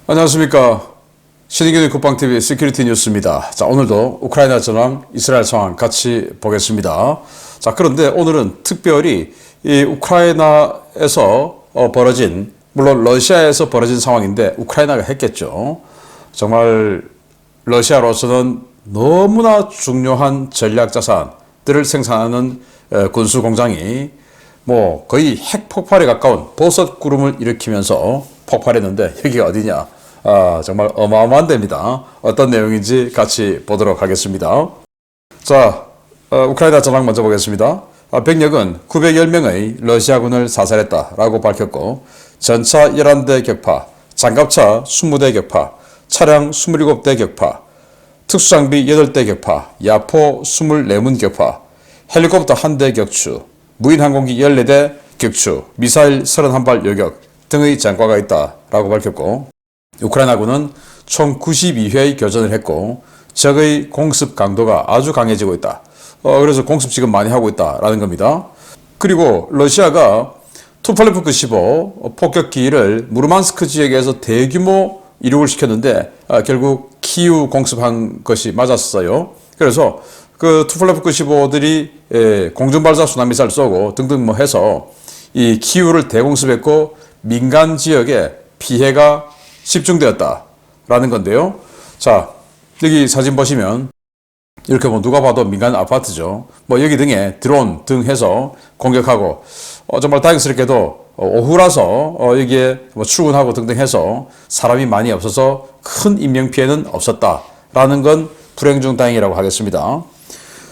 안녕하십니까. 신의균의 국방TV 시큐리티 뉴스입니다. 자, 오늘도 우크라이나 전황, 이스라엘 상황 같이 보겠습니다. 자, 그런데 오늘은 특별히 이 우크라이나에서 벌어진, 물론 러시아에서 벌어진 상황인데 우크라이나가 했겠죠. 정말 러시아로서는 너무나 중요한 전략 자산들을 생산하는 군수 공장이 뭐 거의 핵 폭발에 가까운 버섯 구름을 일으키면서 폭발했는데 여기가 어디냐? 정말 어마어마한 데입니다. 어떤 내용인지 같이 보도록 하겠습니다. 자, 우크라이나 전황 먼저 보겠습니다. 병력은 910명의 러시아군을 사살했다라고 밝혔고 전차 11대 격파, 장갑차 20대 격파, 차량 27대 격파, 특수장비 8대 격파, 야포 24문 격파, 헬리콥터 1대 격추, 무인항공기 14대 격추, 미사일 31발 요격 등의 전과가 있다라고 밝혔고 우크라이나군은 총 92회의 교전을 했고 적의 공습 강도가 아주 강해지고 있다. 그래서 공습 지금 많이 하고 있다라는 겁니다. 그리고 러시아가 투폴레프크 15 폭격기를 무르만스크 지역에서 대규모 이륙을 시켰는데 결국 키우 공습한 것이 맞았어요. 그래서 그 투폴레프크 15들이 공중발사 순항미사일 쏘고 등등 뭐 해서 이 키우를 대공습했고 민간 지역에 피해가 집중되었다라는 건데요. 자, 여기 사진 보시면 이렇게 뭐 누가 봐도 민간 아파트죠. 뭐 여기 등에 드론 등 해서 공격하고 정말 다행스럽게도 오후라서 여기에 뭐 출근하고 등등 해서 사람이 많이 없어서 큰 인명 피해는 없었다라는 건 불행 중 다행이라고 하겠습니다.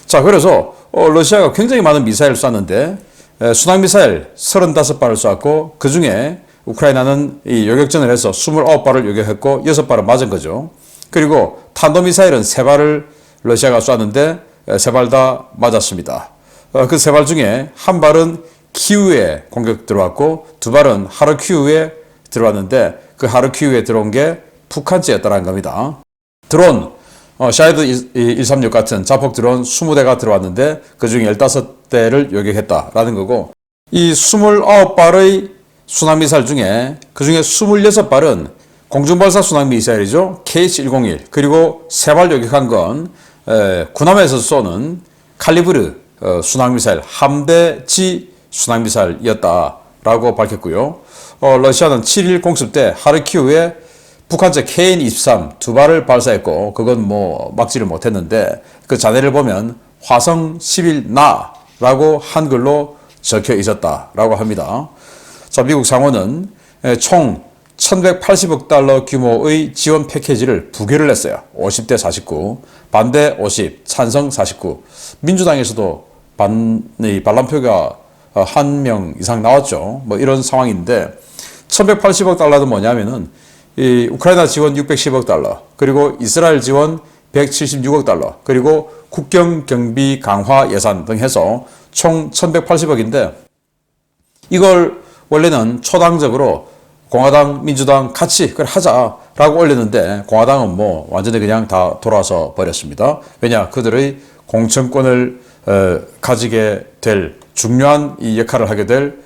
자, 그래서 러시아가 굉장히 많은 미사일을 쐈는데 순항미사일 35발을 쐈고 그 중에 우크라이나는 이 요격전을 해서 29발을 요격했고 6발은 맞은 거죠. 그리고 탄도미사일은 3발을 러시아가 쐈는데 3발 다 맞았습니다. 그 3발 중에 한 발은 키우에 공격 들어왔고 2발은 하르키우에 들어왔는데 그 하르키우에 들어온 게 북한제였다는 겁니다. 드론 샤이드 136 같은 자폭 드론 20대가 들어왔는데 그 중에 15대를 요격했다라는 거고 이 29발의 순항미사일 중에 그 중에 26발은 공중발사 순항미사일이죠. KH-101 그리고 3발 요격한 건 구남에서 쏘는 칼리브르 순항미사일 함대지 순항미사일이었다라고 밝혔고요. 러시아는 7일 공습 때 하르키우에 북한제 KN-23 2발을 발사했고 그건 뭐 막지를 못했는데 그 잔해를 보면 화성 11나라고 한글로 적혀 있었다라고 합니다. 자, 미국 상원은 총 1180억 달러 규모의 지원 패키지를 부결을 했어요. 50대 49, 반대 50, 찬성 49. 민주당에서도 반란표가 1명 이상 나왔죠. 뭐 이런 상황인데 1180억 달러는 뭐냐면은 이 우크라이나 지원 610억 달러, 그리고 이스라엘 지원 176억 달러, 그리고 국경 경비 강화 예산 등 해서 총 1180억인데 이걸 원래는 초당적으로 공화당, 민주당 같이 그걸 하자라고 올렸는데 공화당은 뭐 완전히 그냥 다 돌아서 버렸습니다. 왜냐? 그들의 공천권을 가지게 될 중요한 이 역할을 하게 될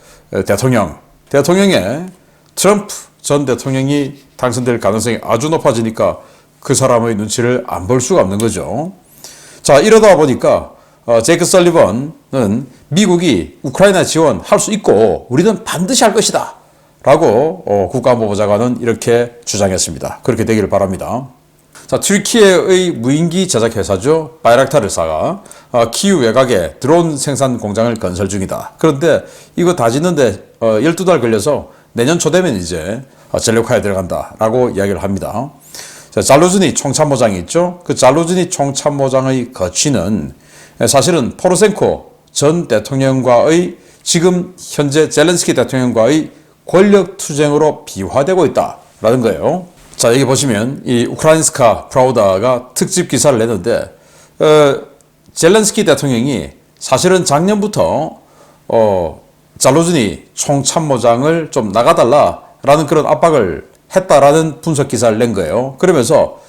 대통령의 트럼프 전 대통령이 당선될 가능성이 아주 높아지니까 그 사람의 눈치를 안 볼 수가 없는 거죠. 자, 이러다 보니까 제이크 설리번은 미국이 우크라이나 지원할 수 있고 우리는 반드시 할 것이다 라고 국가안보보좌관은 이렇게 주장했습니다. 그렇게 되기를 바랍니다. 자, 튀르키예의 무인기 제작 회사죠. 바이락타르사가 키우 외곽에 드론 생산 공장을 건설 중이다. 그런데 이거 다 짓는데 12달 걸려서 내년 초 되면 이제 전력화에 들어간다라고 이야기를 합니다. 자, 잘루즈니 총참모장이 있죠. 그 잘루즈니 총참모장의 거취는 사실은 포로셴코 전 대통령과의 지금 현재 젤렌스키 대통령과의 권력 투쟁으로 비화되고 있다라는 거예요. 자, 여기 보시면 이 우크라인스카 프라우다가 특집 기사를 냈는데 젤렌스키 대통령이 사실은 작년부터 잘루즈니 총참모장을 좀 나가달라라는 그런 압박을 했다라는 분석 기사를 낸 거예요. 그러면서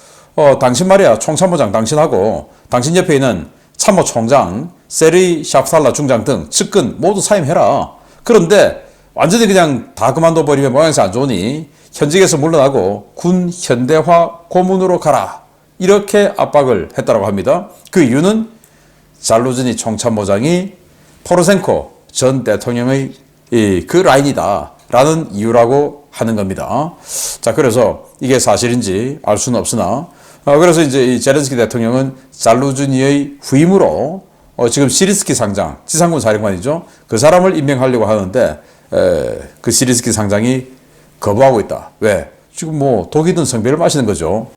당신 말이야 총참모장 당신하고 당신 옆에 있는 참모총장 세르이 샤프탈라 중장 등 측근 모두 사임해라. 그런데 완전히 그냥 다 그만둬 버리면 모양새 안 좋으니 현직에서 물러나고 군 현대화 고문으로 가라. 이렇게 압박을 했다고 합니다. 그 이유는 잘루즈니 총참모장이 포로셴코 전 대통령의 그 라인이다 라는 이유라고 하는 겁니다. 자, 그래서 이게 사실인지 알 수는 없으나 그래서 이제 이 제렌스키 대통령은 잘루즈니의 후임으로 지금 시리스키 상장, 지상군 사령관이죠. 그 사람을 임명하려고 하는데 그 시리스키 상장이 거부하고 있다. 왜? 지금 뭐 독이 든 성배를 마시는 거죠.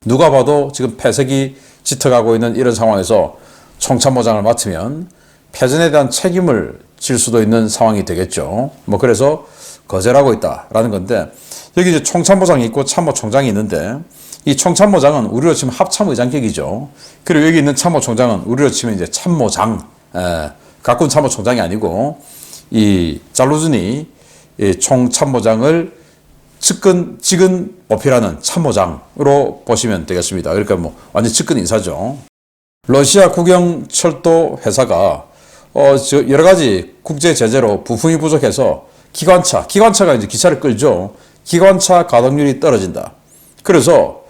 누가 봐도 지금 폐색이 짙어가고 있는 이런 상황에서 총참모장을 맡으면 패전에 대한 책임을 질 수도 있는 상황이 되겠죠. 뭐 그래서 거절하고 있다라는 건데 여기 이제 총참모장이 있고 참모총장이 있는데 이 총참모장은 우리로 치면 합참의장격이죠. 그리고 여기 있는 참모총장은 우리로 치면 이제 참모장, 각군 참모총장이 아니고 이 잘루즈니 총참모장을 직근 보필하는 참모장으로 보시면 되겠습니다. 그러니까 뭐 완전 직근 인사죠. 러시아 국영철도 회사가 여러 가지 국제 제재로 부품이 부족해서 기관차가 이제 기차를 끌죠. 기관차 가동률이 떨어진다. 그래서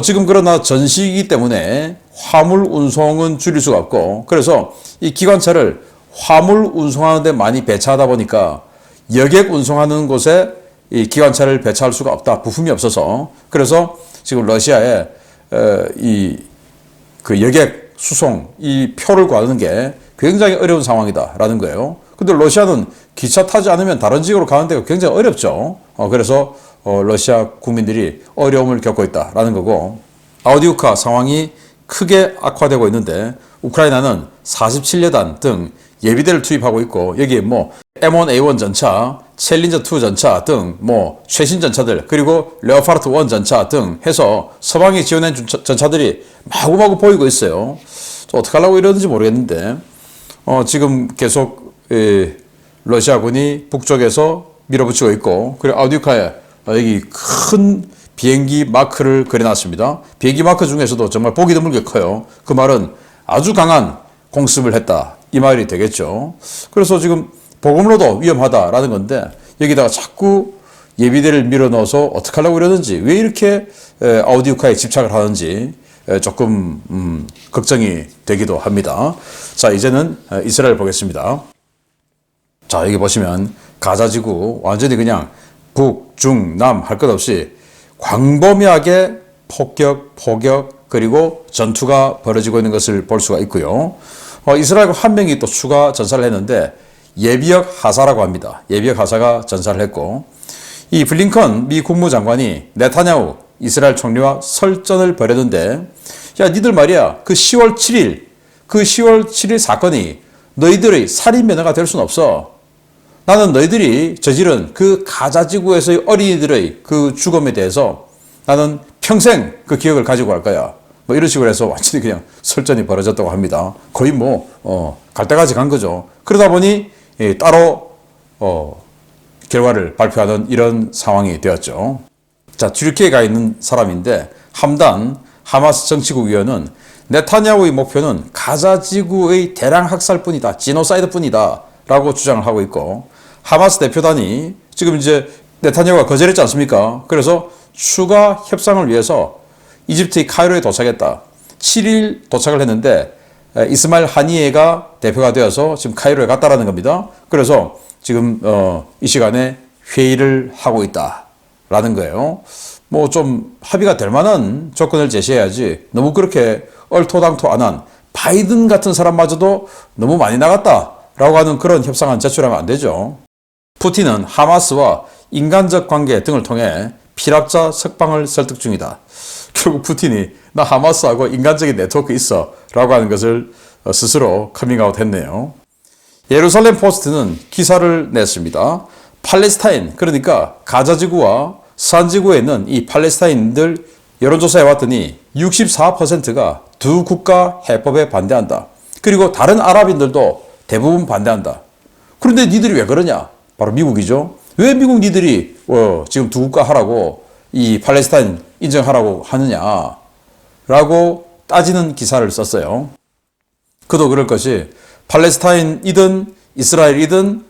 지금 그러나 전시이기 때문에 화물 운송은 줄일 수가 없고 그래서 이 기관차를 화물 운송하는 데 많이 배차하다 보니까 여객 운송하는 곳에 이 기관차를 배차할 수가 없다. 부품이 없어서. 그래서 지금 러시아에 그 여객 수송 이 표를 구하는 게 굉장히 어려운 상황이다라는 거예요. 근데 러시아는 기차 타지 않으면 다른 지역으로 가는 데가 굉장히 어렵죠. 그래서 러시아 국민들이 어려움을 겪고 있다라는 거고 아우디우카 상황이 크게 악화되고 있는데 우크라이나는 47여단 등 예비대를 투입하고 있고 여기에 뭐 M1A1 전차, 챌린저2 전차 등 뭐 최신 전차들 그리고 레오파르트 1 전차 등 해서 서방이 지원한 전차들이 마구마구 보이고 있어요. 어떻게 하려고 이러는지 모르겠는데 지금 계속 러시아군이 북쪽에서 밀어붙이고 있고 그리고 아우디우카에 여기 큰 비행기 마크를 그려놨습니다. 비행기 마크 중에서도 정말 보기 드물게 커요. 그 말은 아주 강한 공습을 했다. 이 말이 되겠죠. 그래서 지금 보급로도 위험하다라는 건데 여기다가 자꾸 예비대를 밀어넣어서 어떻게 하려고 이러는지 왜 이렇게 아우디우카에 집착을 하는지 조금 걱정이 되기도 합니다. 자, 이제는 이스라엘 보겠습니다. 자, 여기 보시면 가자지구 완전히 그냥 북, 중, 남 할 것 없이 광범위하게 폭격, 포격 그리고 전투가 벌어지고 있는 것을 볼 수가 있고요. 이스라엘과 한 명이 또 추가 전사를 했는데 예비역 하사라고 합니다. 예비역 하사가 전사를 했고 이 블링컨 미 국무장관이 네타냐후 이스라엘 총리와 설전을 벌였는데 야 니들 말이야 그 10월 7일 사건이 너희들의 살인 면허가 될 수는 없어. 나는 너희들이 저지른 그 가자지구에서의 어린이들의 그 죽음에 대해서 나는 평생 그 기억을 가지고 갈 거야. 뭐 이런 식으로 해서 완전히 그냥 설전이 벌어졌다고 합니다. 거의 갈 때까지 간 거죠. 그러다 보니 따로 결과를 발표하는 이런 상황이 되었죠. 자, 튀르키예에 가 있는 사람인데 함단 하마스 정치국 위원은 네타냐후의 목표는 가자지구의 대량 학살뿐이다. 지노사이드뿐이다. 라고 주장을 하고 있고 하마스 대표단이 지금 이제 네타냐후가 거절했지 않습니까? 그래서 추가 협상을 위해서 이집트의 카이로에 도착했다. 7일 도착을 했는데 이스마일 하니예가 대표가 되어서 지금 카이로에 갔다라는 겁니다. 그래서 지금 이 시간에 회의를 하고 있다라는 거예요. 뭐 좀 합의가 될 만한 조건을 제시해야지 너무 그렇게 얼토당토 안 한 바이든 같은 사람마저도 너무 많이 나갔다라고 하는 그런 협상안 제출하면 안 되죠. 푸틴은 하마스와 인간적 관계 등을 통해 피랍자 석방을 설득 중이다. 결국 푸틴이 나 하마스하고 인간적인 네트워크 있어 라고 하는 것을 스스로 커밍아웃 했네요. 예루살렘 포스트는 기사를 냈습니다. 팔레스타인 그러니까 가자지구와 서안지구에 있는 이 팔레스타인들 여론조사해 왔더니 64%가 두 국가 해법에 반대한다. 그리고 다른 아랍인들도 대부분 반대한다. 그런데 니들이 왜 그러냐? 바로 미국이죠. 왜 미국 니들이 지금 두 국가 하라고 이 팔레스타인 인정하라고 하느냐 라고 따지는 기사를 썼어요. 그도 그럴 것이 팔레스타인이든 이스라엘이든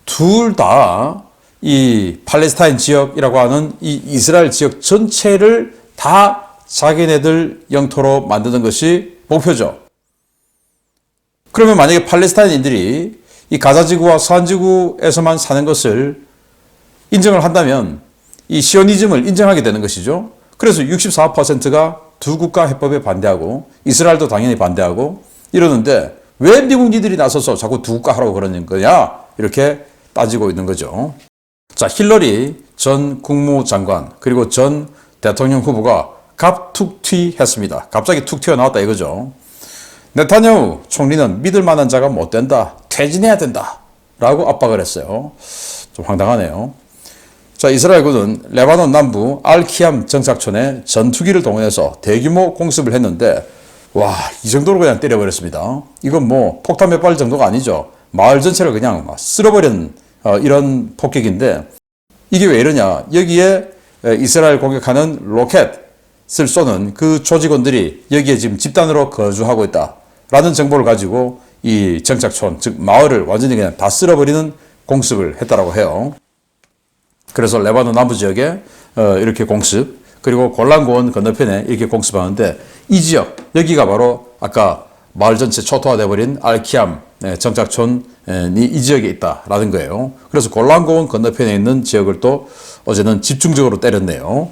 둘 다 이 팔레스타인 지역이라고 하는 이 이스라엘 지역 전체를 다 자기네들 영토로 만드는 것이 목표죠. 그러면 만약에 팔레스타인인들이 이 가자지구와 서한지구에서만 사는 것을 인정을 한다면 이 시오니즘을 인정하게 되는 것이죠. 그래서 64%가 두 국가 해법에 반대하고 이스라엘도 당연히 반대하고 이러는데 왜 미국 니들이 나서서 자꾸 두 국가 하라고 그러는 거냐? 이렇게 따지고 있는 거죠. 자, 힐러리 전 국무장관 그리고 전 대통령 후보가 갑툭튀했습니다. 갑자기 툭 튀어나왔다 이거죠. 네타냐후 총리는 믿을 만한 자가 못 된다. 퇴진해야 된다. 라고 압박을 했어요. 좀 황당하네요. 자, 이스라엘군은 레바논 남부 알키암 정착촌에 전투기를 동원해서 대규모 공습을 했는데 와, 이 정도로 그냥 때려버렸습니다. 이건 뭐 폭탄 몇 발 정도가 아니죠. 마을 전체를 그냥 막 쓸어버린 이런 폭격인데 이게 왜 이러냐. 여기에 이스라엘 공격하는 로켓을 쏘는 그 조직원들이 여기에 지금 집단으로 거주하고 있다라는 정보를 가지고 이 정착촌, 즉 마을을 완전히 그냥 다 쓸어버리는 공습을 했다라고 해요. 그래서 레바논 남부 지역에 이렇게 공습, 그리고 골란고원 건너편에 이렇게 공습하는데 이 지역, 여기가 바로 아까 마을 전체 초토화돼 버린 알키암 정착촌이 이 지역에 있다라는 거예요. 그래서 골란고원 건너편에 있는 지역을 또 어제는 집중적으로 때렸네요.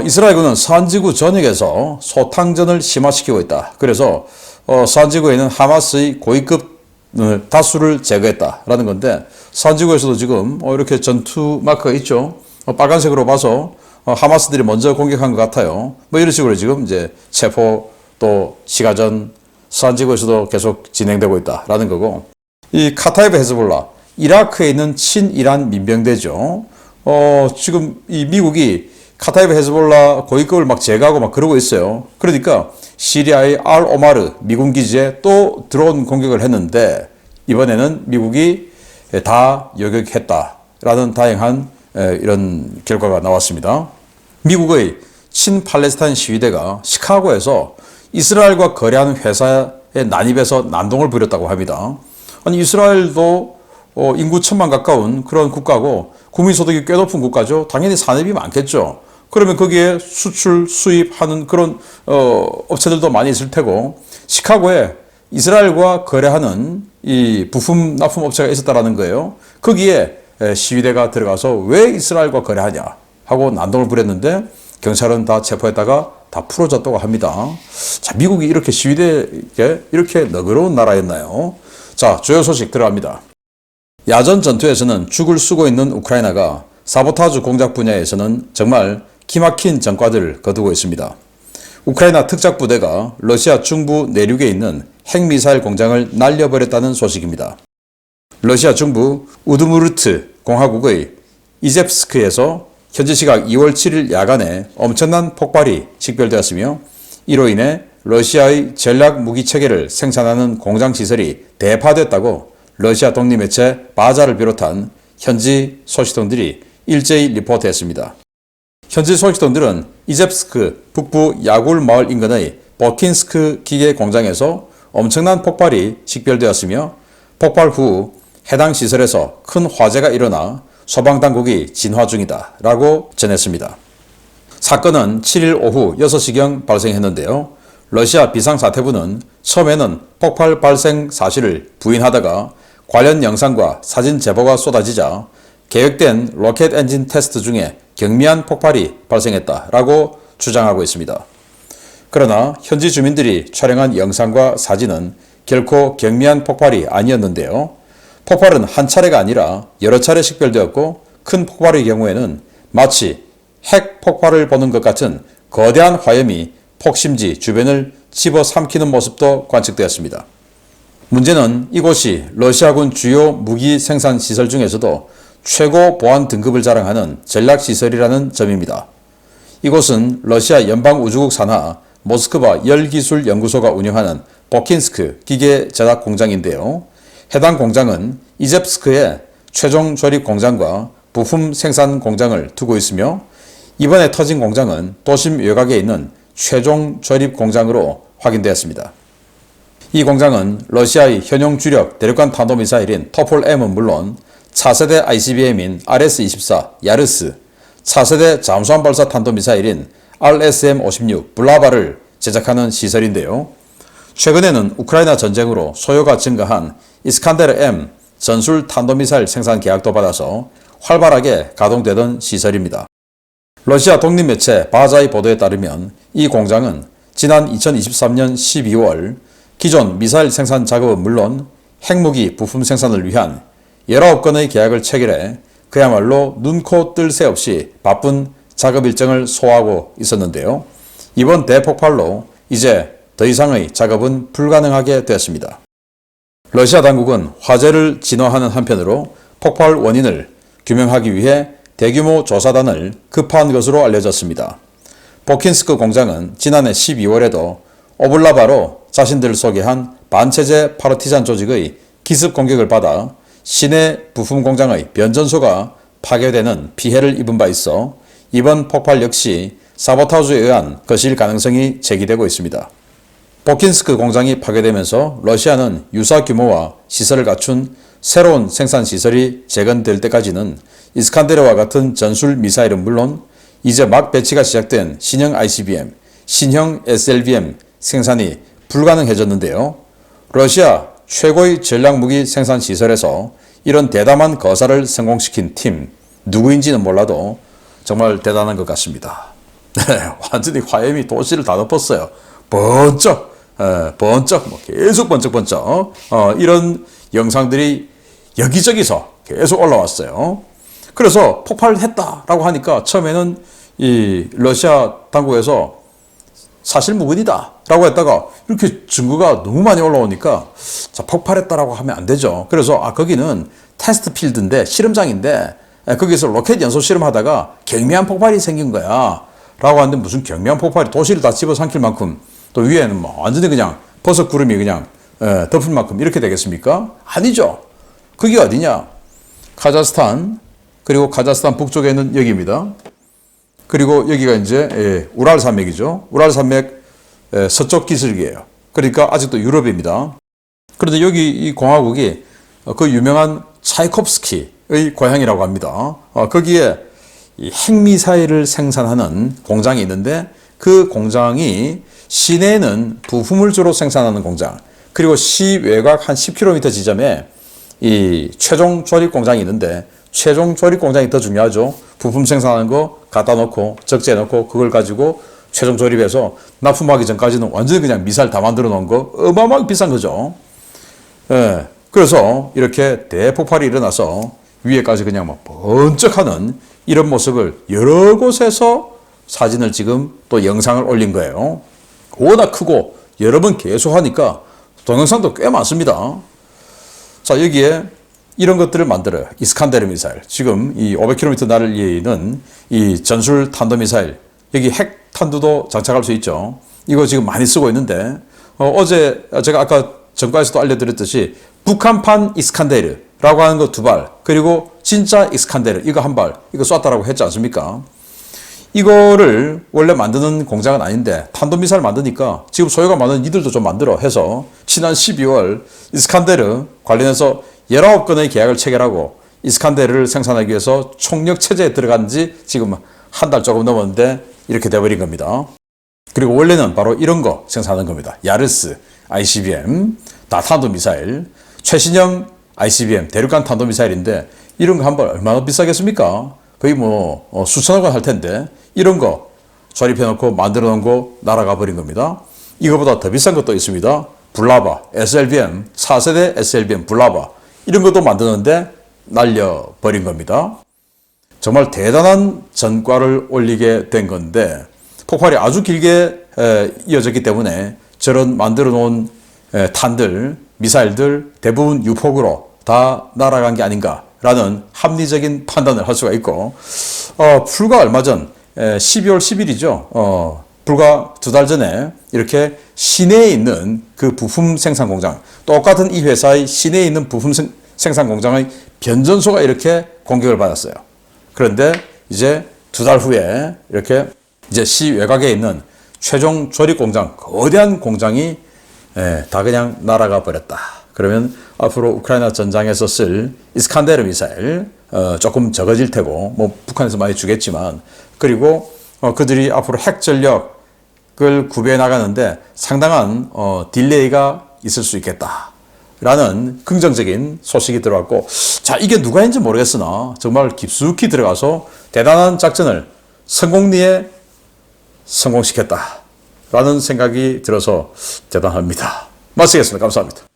이스라엘군은 서한지구 전역에서 소탕전을 심화시키고 있다. 그래서 서한지구에 있는 하마스의 고위급 다수를 제거했다라는 건데 서한지구에서도 지금 이렇게 전투 마크가 있죠. 빨간색으로 봐서 하마스들이 먼저 공격한 것 같아요. 뭐 이런 식으로 지금 이제 체포 또 시가전 서한지구에서도 계속 진행되고 있다라는 거고 이 카타이브 헤즈볼라 이라크에 있는 친이란 민병대죠. 지금 이 미국이 카타이브 헤즈볼라 고위급을 막 제거하고 막 그러고 있어요. 그러니까 시리아의 알 오마르 미군 기지에 또 드론 공격을 했는데 이번에는 미국이 다 요격했다라는 다양한 이런 결과가 나왔습니다. 미국의 친팔레스타인 시위대가 시카고에서 이스라엘과 거래하는 회사에 난입해서 난동을 부렸다고 합니다. 아니 이스라엘도 인구 1,000만 가까운 그런 국가고 국민소득이 꽤 높은 국가죠. 당연히 산업이 많겠죠. 그러면 거기에 수출, 수입하는 그런 업체들도 많이 있을 테고 시카고에 이스라엘과 거래하는 이 부품 납품 업체가 있었다라는 거예요. 거기에 시위대가 들어가서 왜 이스라엘과 거래하냐 하고 난동을 부렸는데 경찰은 다 체포했다가 다 풀어졌다고 합니다. 자, 미국이 이렇게 시위대에게 이렇게 너그러운 나라였나요? 자, 주요 소식 들어갑니다. 야전 전투에서는 죽을 쓰고 있는 우크라이나가 사보타주 공작 분야에서는 정말 기막힌 전과들을 거두고 있습니다. 우크라이나 특작부대가 러시아 중부 내륙에 있는 핵미사일 공장을 날려버렸다는 소식입니다. 러시아 중부 우드무르트 공화국의 이젬스크에서 현지 시각 2월 7일 야간에 엄청난 폭발이 식별되었으며 이로 인해 러시아의 전략 무기 체계를 생산하는 공장 시설이 대파됐다고 러시아 독립매체 바자를 비롯한 현지 소식통들이 일제히 리포트했습니다. 현지 소식통들은 이젬스크 북부 야굴 마을 인근의 버킨스크 기계 공장에서 엄청난 폭발이 식별되었으며 폭발 후 해당 시설에서 큰 화재가 일어나 소방당국이 진화 중이다 라고 전했습니다. 사건은 7일 오후 6시경 발생했는데요. 러시아 비상사태부는 처음에는 폭발 발생 사실을 부인하다가 관련 영상과 사진 제보가 쏟아지자 계획된 로켓 엔진 테스트 중에 경미한 폭발이 발생했다라고 주장하고 있습니다. 그러나 현지 주민들이 촬영한 영상과 사진은 결코 경미한 폭발이 아니었는데요. 폭발은 한 차례가 아니라 여러 차례 식별되었고 큰 폭발의 경우에는 마치 핵 폭발을 보는 것 같은 거대한 화염이 폭심지 주변을 집어삼키는 모습도 관측되었습니다. 문제는 이곳이 러시아군 주요 무기 생산 시설 중에서도 최고 보안 등급을 자랑하는 전략시설이라는 점입니다. 이곳은 러시아 연방우주국 산하 모스크바 열기술연구소가 운영하는 보킨스크 기계 제작 공장인데요. 해당 공장은 이젬스크에 최종 조립 공장과 부품 생산 공장을 두고 있으며 이번에 터진 공장은 도심 외곽에 있는 최종 조립 공장으로 확인되었습니다. 이 공장은 러시아의 현용 주력 대륙간 탄도미사일인 토폴-M은 물론 차세대 ICBM인 RS-24 야르스, 차세대 잠수함 발사 탄도미사일인 RSM-56 블라바를 제작하는 시설인데요. 최근에는 우크라이나 전쟁으로 소요가 증가한 이스칸데르-M 전술 탄도미사일 생산 계약도 받아서 활발하게 가동되던 시설입니다. 러시아 독립매체 바자의 보도에 따르면 이 공장은 지난 2023년 12월 기존 미사일 생산 작업은 물론 핵무기 부품 생산을 위한 19건의 계약을 체결해 그야말로 눈코 뜰 새 없이 바쁜 작업 일정을 소화하고 있었는데요. 이번 대폭발로 이제 더 이상의 작업은 불가능하게 되었습니다. 러시아 당국은 화재를 진화하는 한편으로 폭발 원인을 규명하기 위해 대규모 조사단을 급파한 것으로 알려졌습니다. 보킨스크 공장은 지난해 12월에도 오블라바로 자신들을 소개한 반체제 파르티잔 조직의 기습 공격을 받아 시내 부품 공장의 변전소가 파괴되는 피해를 입은 바 있어 이번 폭발 역시 사보타주에 의한 것일 가능성이 제기되고 있습니다. 보킨스크 공장이 파괴되면서 러시아는 유사 규모와 시설을 갖춘 새로운 생산 시설이 재건될 때까지는 이스칸데르와 같은 전술 미사일은 물론 이제 막 배치가 시작된 신형 ICBM, 신형 SLBM 생산이 불가능해졌는데요. 러시아 최고의 전략무기 생산 시설에서 이런 대담한 거사를 성공시킨 팀 누구인지는 몰라도 정말 대단한 것 같습니다. 완전히 화염이 도시를 다 덮었어요. 번쩍 계속 번쩍번쩍 이런 영상들이 여기저기서 계속 올라왔어요. 그래서 폭발했다라고 하니까 처음에는 이 러시아 당국에서 사실무근이다 라고 했다가 이렇게 증거가 너무 많이 올라오니까 자, 폭발했다라고 하면 안 되죠. 그래서 거기는 테스트 필드인데 실험장인데 거기서 로켓 연소 실험하다가 경미한 폭발이 생긴 거야 라고 하는데 무슨 경미한 폭발이 도시를 다 집어삼킬 만큼 또 위에는 뭐 완전히 그냥 버섯 구름이 그냥 덮을 만큼 이렇게 되겠습니까? 아니죠. 그게 어디냐? 카자흐스탄, 그리고 카자흐스탄 북쪽에 있는 여기입니다. 그리고 여기가 이제 우랄 산맥이죠. 우랄 산맥 서쪽 기슭이에요. 그러니까 아직도 유럽입니다. 그런데 여기 이 공화국이 그 유명한 차이콥스키의 고향이라고 합니다. 거기에 이 핵미사일을 생산하는 공장이 있는데 그 공장이 시내에는 부품을 주로 생산하는 공장, 그리고 시 외곽 한 10km 지점에 이 최종 조립 공장이 있는데 최종 조립 공장이 더 중요하죠. 부품 생산하는 거 갖다 놓고 적재해 놓고 그걸 가지고 최종 조립해서 납품하기 전까지는 완전히 그냥 미사일 다 만들어 놓은 거 어마어마하게 비싼 거죠. 그래서 이렇게 대폭발이 일어나서 위에까지 그냥 막 번쩍하는 이런 모습을 여러 곳에서 사진을 지금 또 영상을 올린 거예요. 워낙 크고 여러 번 계속 하니까 동영상도 꽤 많습니다. 자, 여기에 이런 것들을 만들어요. 이스칸데르 미사일. 지금 이 500km 날리는 이 전술 탄도미사일. 여기 핵 탄두도 장착할 수 있죠. 이거 지금 많이 쓰고 있는데, 어제 제가 아까 전과에서도 알려드렸듯이 북한판 이스칸데르라고 하는 거 2발, 그리고 진짜 이스칸데르 이거 1발, 이거 쐈다라고 했지 않습니까? 이거를 원래 만드는 공장은 아닌데 탄도미사일 만드니까 지금 소요가 많은 이들도 좀 만들어 해서 지난 12월 이스칸데르 관련해서 19건의 계약을 체결하고 이스칸데르를 생산하기 위해서 총력 체제에 들어간 지 지금 한 달 조금 넘었는데 이렇게 돼버린 겁니다. 그리고 원래는 바로 이런 거 생산하는 겁니다. 야르스, ICBM, 다 탄도미사일, 최신형 ICBM, 대륙간 탄도미사일인데 이런 거 한 발 얼마나 비싸겠습니까? 거의 뭐 수천억 원 할 텐데 이런 거 조립해 놓고 만들어 놓은 거 날아가 버린 겁니다. 이거보다 더 비싼 것도 있습니다. 블라바, SLBM, 4세대 SLBM 블라바 이런 것도 만드는데 날려버린 겁니다. 정말 대단한 전과를 올리게 된 건데 폭발이 아주 길게 이어졌기 때문에 저런 만들어 놓은 탄들, 미사일들 대부분 유폭으로 다 날아간 게 아닌가라는 합리적인 판단을 할 수가 있고 불과 얼마 전 12월 10일이죠. 불과 2달 전에 이렇게 시내에 있는 그 부품 생산 공장, 똑같은 이 회사의 시내에 있는 부품 생산 공장의 변전소가 이렇게 공격을 받았어요. 그런데 이제 2달 후에 이렇게 이제 시 외곽에 있는 최종 조립 공장, 거대한 공장이 다 그냥 날아가 버렸다. 그러면 앞으로 우크라이나 전장에서 쓸 이스칸데르 미사일 조금 적어질 테고, 뭐 북한에서 많이 주겠지만, 그리고 그들이 앞으로 핵 전력을 구비해 나가는데 상당한 딜레이가 있을 수 있겠다 라는 긍정적인 소식이 들어왔고, 자, 이게 누가 했는지 모르겠으나 정말 깊숙이 들어가서 대단한 작전을 성공리에 성공시켰다 라는 생각이 들어서 대단합니다. 마치겠습니다. 감사합니다.